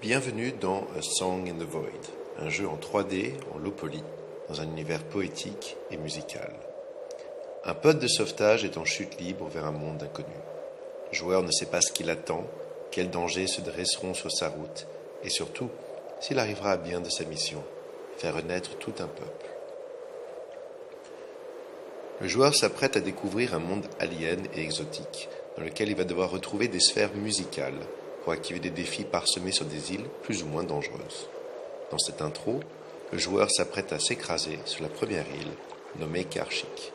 Bienvenue dans A Song in the Void, un jeu en 3D, en low poly, dans un univers poétique et musical. Un pod de sauvetage est en chute libre vers un monde inconnu. Le joueur ne sait pas ce qui l'attend, quels dangers se dresseront sur sa route, et surtout, s'il arrivera à bien de sa mission, faire renaître tout un peuple. Le joueur s'apprête à découvrir un monde alien et exotique, dans lequel il va devoir retrouver des sphères musicales, pour activer des défis parsemés sur des îles plus ou moins dangereuses. Dans cette intro, le joueur s'apprête à s'écraser sur la première île, nommée Karchik.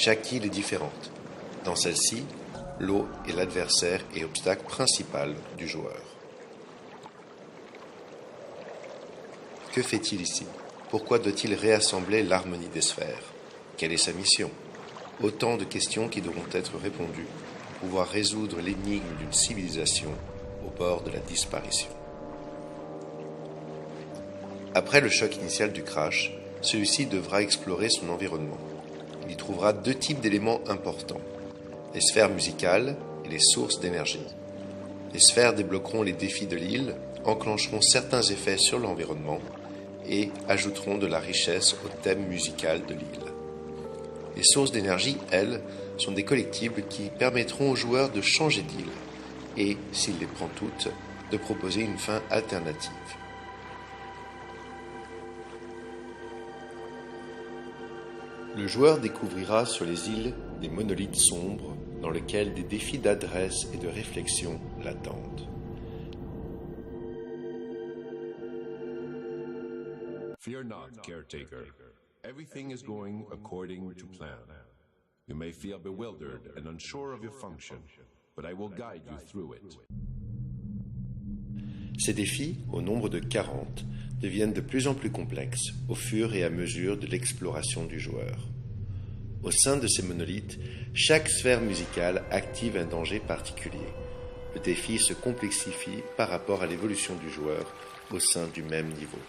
Chaque île est différente. Dans celle-ci, l'eau est l'adversaire et obstacle principal du joueur. Que fait-il ici? Pourquoi doit-il réassembler l'harmonie des sphères? Quelle est sa mission? Autant de questions qui devront être répondues pour pouvoir résoudre l'énigme d'une civilisation au bord de la disparition. Après le choc initial du crash, celui-ci devra explorer son environnement. Il y trouvera deux types d'éléments importants, les sphères musicales et les sources d'énergie. Les sphères débloqueront les défis de l'île, enclencheront certains effets sur l'environnement et ajouteront de la richesse au thème musical de l'île. Les sources d'énergie, elles, sont des collectibles qui permettront aux joueurs de changer d'île et, s'il les prend toutes, de proposer une fin alternative. Le joueur découvrira sur les îles des monolithes sombres dans lesquels des défis d'adresse et de réflexion l'attendent. Fear not, caretaker. Everything is going according to plan. You may feel bewildered and unsure of your function, but I will guide you through it. Ces défis, au nombre de 40, deviennent de plus en plus complexes au fur et à mesure de l'exploration du joueur. Au sein de ces monolithes, chaque sphère musicale active un danger particulier. Le défi se complexifie par rapport à l'évolution du joueur au sein du même niveau.